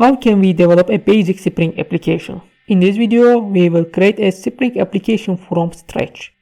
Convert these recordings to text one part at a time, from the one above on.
How can we develop a basic Spring application? In this video, we will create a Spring application from scratch.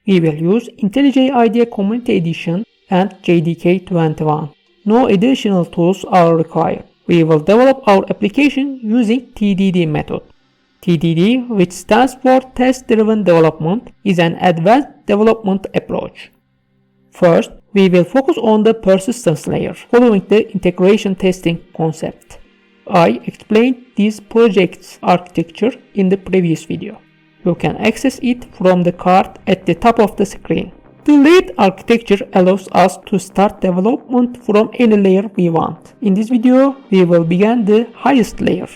We will use IntelliJ IDEA Community Edition and JDK 21. No additional tools are required. We will develop our application using TDD method. TDD, which stands for Test-Driven Development, is an advanced development approach. First, we will focus on the persistence layer, following the integration testing concept. I explained this project's architecture in the previous video. You can access it from the card at the top of the screen. The layered architecture allows us to start development from any layer we want. In this video, we will begin the highest layer.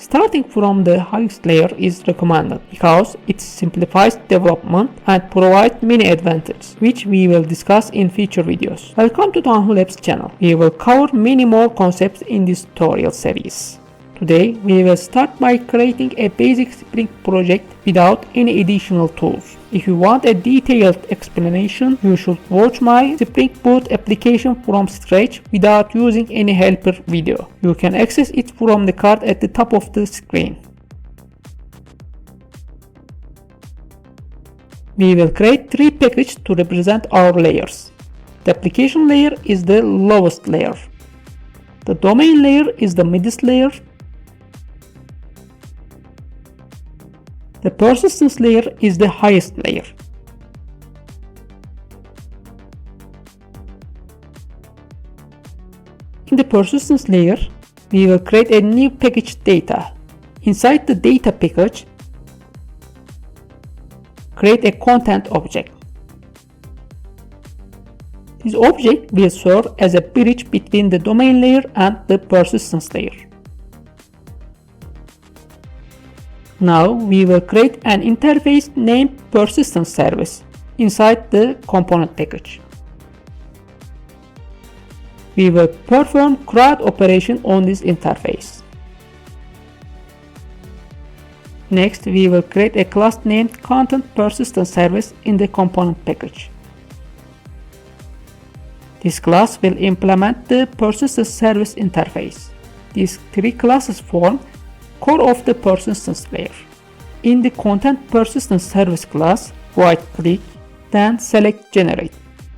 Starting from the highest layer is recommended because it simplifies development and provides many advantages, which we will discuss in future videos. Welcome to Tanhu Labs channel. We will cover many more concepts in this tutorial series. Today, we will start by creating a basic Spring project without any additional tools. If you want a detailed explanation, you should watch my Spring Boot application from scratch without using any helper video. You can access it from the card at the top of the screen. We will create three packages to represent our layers. The application layer is the lowest layer. The domain layer is the midst layer. The persistence layer is the highest layer. In the persistence layer, we will create a new package data. Inside the data package, create a content object. This object will serve as a bridge between the domain layer and the persistence layer. Now we will create an interface named persistence service inside the component package. We will perform CRUD operation on this interface. Next, we will create a class named content persistence service in the component package. This class will implement the persistence service interface. These three classes form core of the persistence layer. In the content persistence service class, right click, then select generate.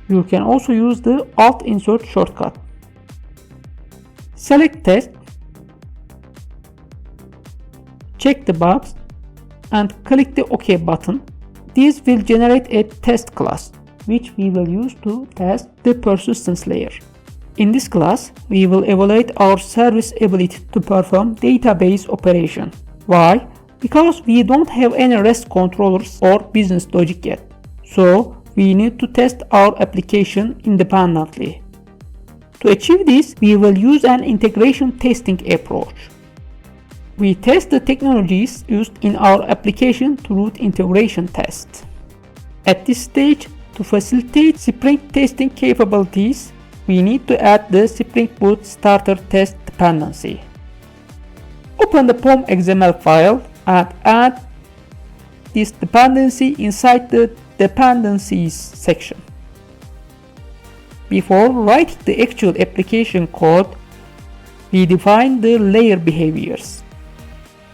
You can also use the alt insert shortcut. Select test, check the box, and click the OK button. This will generate a test class, which we will use to test the persistence layer. In this class, we will evaluate our service ability to perform database operation. Why? Because we don't have any REST controllers or business logic yet. So, we need to test our application independently. To achieve this, we will use an integration testing approach. We test the technologies used in our application through integration tests. At this stage, to facilitate Spring testing capabilities, we need to add the Spring Boot starter test dependency. Open the POM XML file and add this dependency inside the dependencies section. Before writing the actual application code, we define the layer behaviors.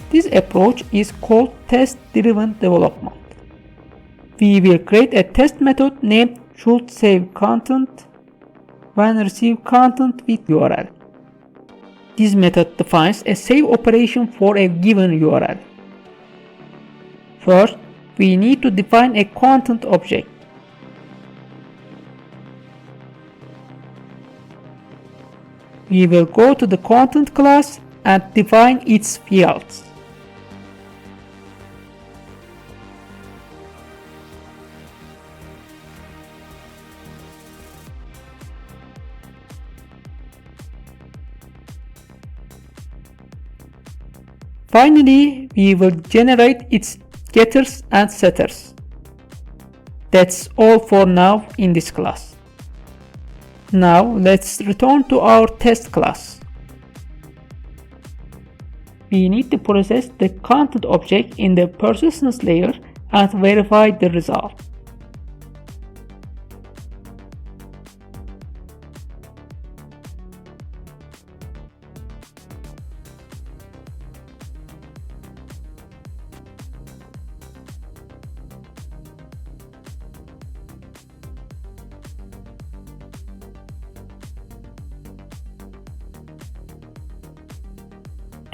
This approach is called test-driven development. We will create a test method named should save content when receive content with URL. This method defines a save operation for a given URL. First, we need to define a content object. We will go to the content class and define its fields. Finally, we will generate its getters and setters. That's all for now in this class. Now let's return to our test class. We need to process the content object in the persistence layer and verify the result.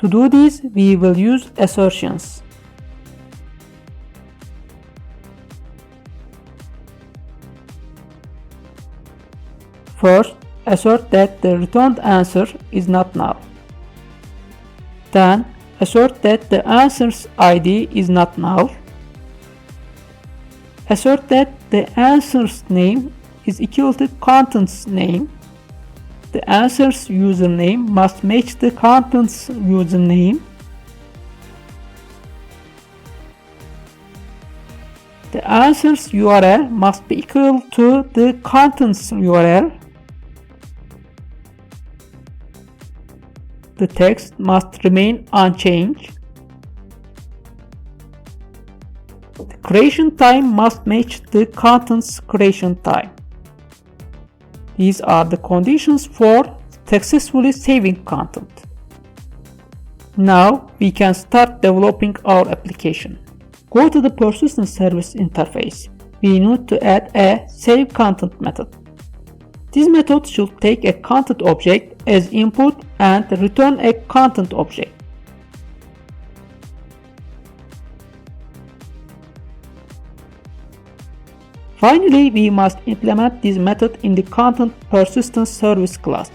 To do this, we will use assertions. First, assert that the returned answer is not null. Then, assert that the answer's ID is not null. Assert that the answer's name is equal to content's name. The answer's username must match the content's username. The answer's URL must be equal to the content's URL. The text must remain unchanged. The creation time must match the content's creation time. These are the conditions for successfully saving content. Now we can start developing our application. Go to the persistent service interface. We need to add a save content method. This method should take a content object as input and return a content object. Finally, we must implement this method in the content persistent service class.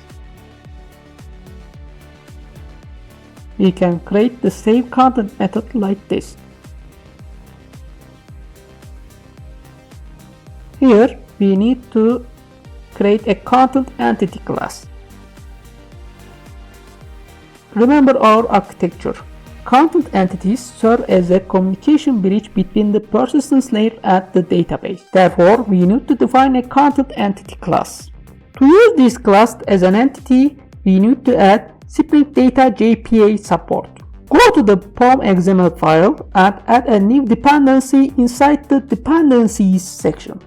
We can create the save content method like this. Here, we need to create a content entity class. Remember our architecture. Content entities serve as a communication bridge between the persistence layer and the database. Therefore, we need to define a content entity class. To use this class as an entity, we need to add Spring Data JPA support. Go to the POM XML file and add a new dependency inside the dependencies section.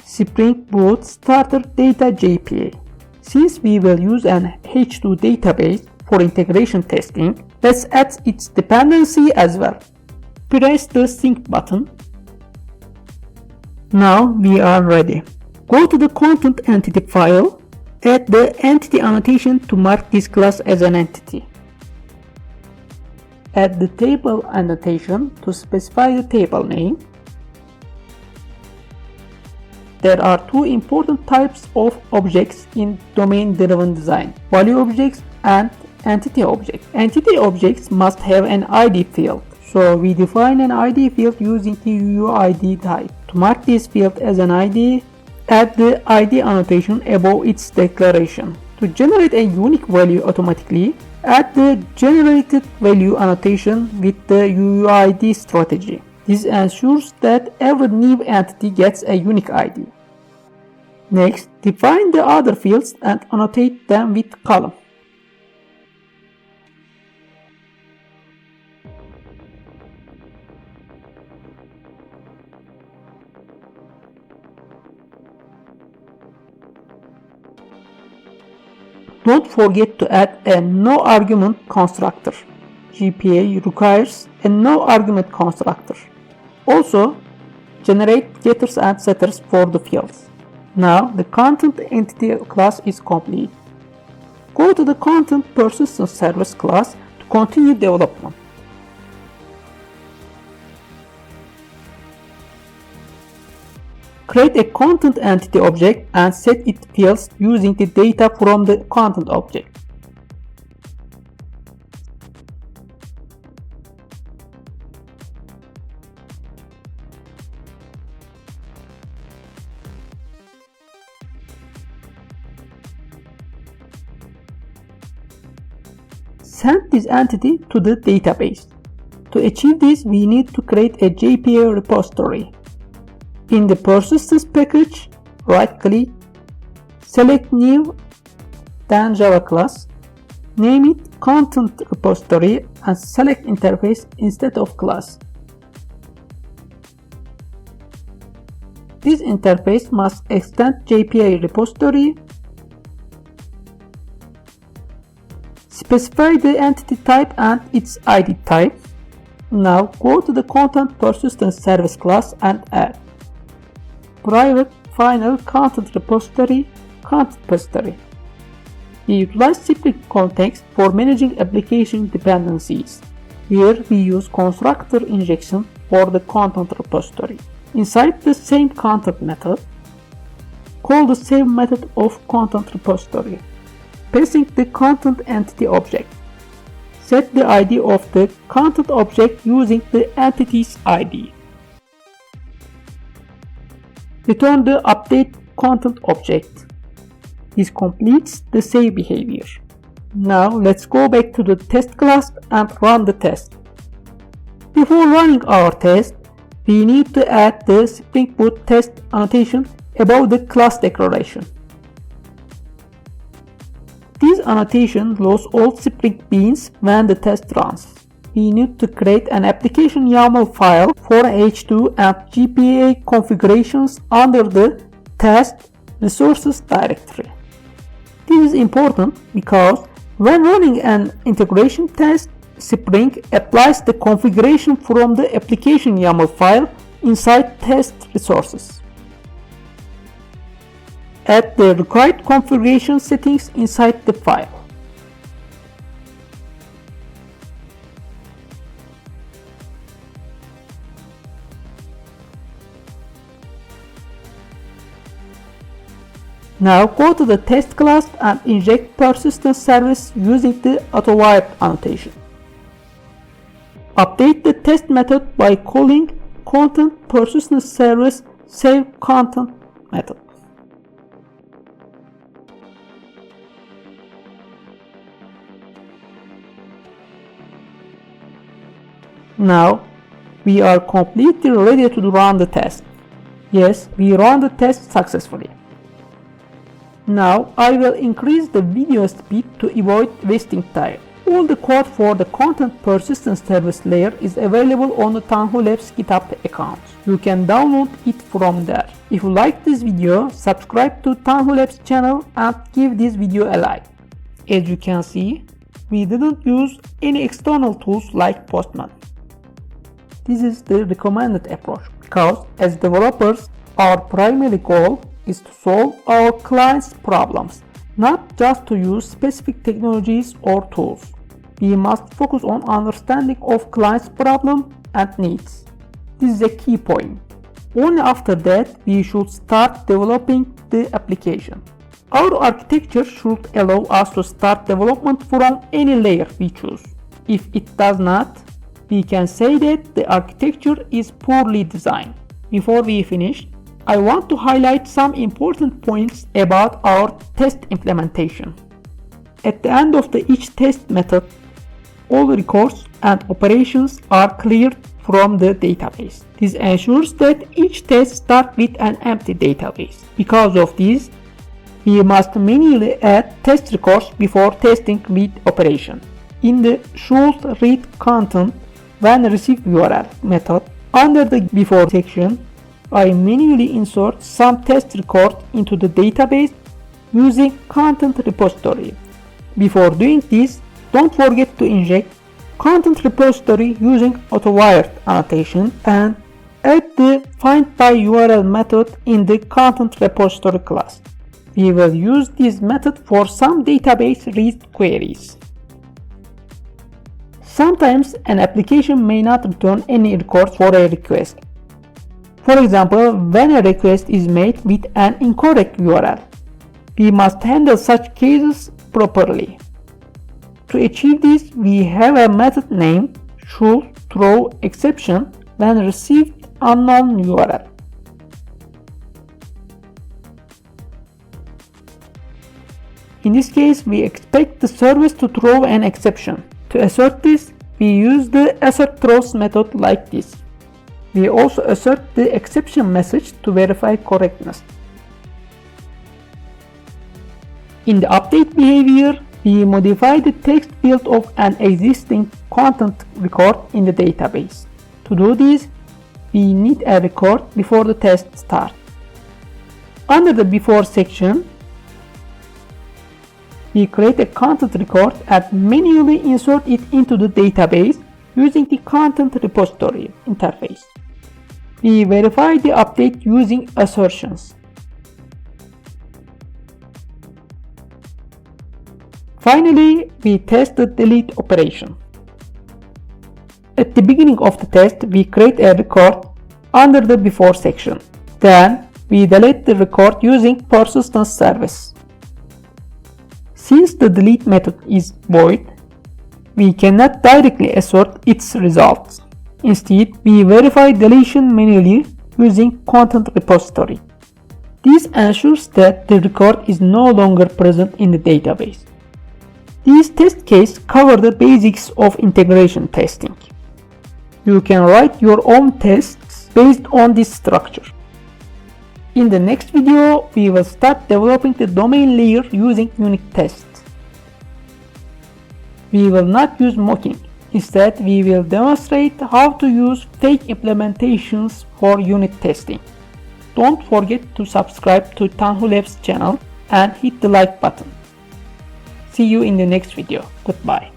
Spring Boot Starter Data JPA. Since we will use an H2 database for integration testing, let's add its dependency as well. Press the sync button. Now we are ready. Go to the content entity file, add the entity annotation to mark this class as an entity. Add the table annotation to specify the table name. There are two important types of objects in domain-driven design: value objects and entity objects. Entity objects must have an ID field, so we define an ID field using the UUID type. To mark this field as an ID, add the ID annotation above its declaration. To generate a unique value automatically, add the generated value annotation with the UUID strategy. This ensures that every new entity gets a unique ID. Next, define the other fields and annotate them with column. Don't forget to add a no-argument constructor. GPA requires a no-argument constructor. Also, generate getters and setters for the fields. Now, the content entity class is complete. Go to the content persistent service class to continue development. Create a content entity object and set its fields using the data from the content object. Send this entity to the database. To achieve this, we need to create a JPA repository. In the persistence package, right-click, select New, then Java class, name it Content Repository and select Interface instead of class. This interface must extend JPA repository, specify the entity type and its ID type. Now go to the Content Persistence Service class and add private final content repository, content repository. We utilize Spring context for managing application dependencies. Here we use constructor injection for the content repository. Inside the same content method, call the same method of content repository, passing the content entity object. Set the ID of the content object using the entity's ID. Return the update content object. This completes the save behavior. Now let's go back to the test class and run the test. Before running our test, we need to add the Spring Boot test annotation above the class declaration. This annotation loads all Spring beans when the test runs. We need to create an application YAML file for H2 and GPA configurations under the test resources directory. This is important because when running an integration test, Spring applies the configuration from the application YAML file inside test resources. Add the required configuration settings inside the file. Now go to the test class and inject persistence service using the auto-wired annotation. Update the test method by calling content persistence service save content method. Now we are completely ready to run the test. Yes, we run the test successfully. Now I will increase the video speed to avoid wasting time. All the code for the content persistence service layer is available on the Tanhu Labs GitHub account. You can download it from there. If you like this video, subscribe to Tanhu Labs channel and give this video a like. As you can see, we didn't use any external tools like Postman. This is the recommended approach because as developers, our primary goal is to solve our clients' problems, not just to use specific technologies or tools. We must focus on understanding of clients' problem and needs. This is a key point. Only after that we should start developing the application. Our architecture should allow us to start development from any layer we choose. If it does not, we can say that the architecture is poorly designed. Before we finish, I want to highlight some important points about our test implementation. At the end of each test method, all records and operations are cleared from the database. This ensures that each test starts with an empty database. Because of this, we must manually add test records before testing with operation. In the should read content when received URL method, under the before section, I manually insert some test record into the database using content repository. Before doing this, don't forget to inject content repository using auto-wired annotation and add the find by URL method in the content repository class. We will use this method for some database read queries. Sometimes an application may not return any records for a request. For example, when a request is made with an incorrect URL, we must handle such cases properly. To achieve this, we have a method named should throw exception when received unknown URL. In this case, we expect the service to throw an exception. To assert this, we use the assert throws method like this. We also assert the exception message to verify correctness. In the update behavior, we modify the text field of an existing content record in the database. To do this, we need a record before the test starts. Under the before section, we create a content record and manually insert it into the database using the content repository interface. We verify the update using assertions. Finally, we test the delete operation. At the beginning of the test, we create a record under the before section. Then, we delete the record using persistence service. Since the delete method is void, we cannot directly assert its results. Instead, we verify deletion manually using content repository. This ensures that the record is no longer present in the database. These test cases cover the basics of integration testing. You can write your own tests based on this structure. In the next video, we will start developing the domain layer using unit tests. We will not use mocking. Instead, we will demonstrate how to use fake implementations for unit testing. Don't forget to subscribe to Tanhu Labs channel and hit the like button. See you in the next video. Goodbye.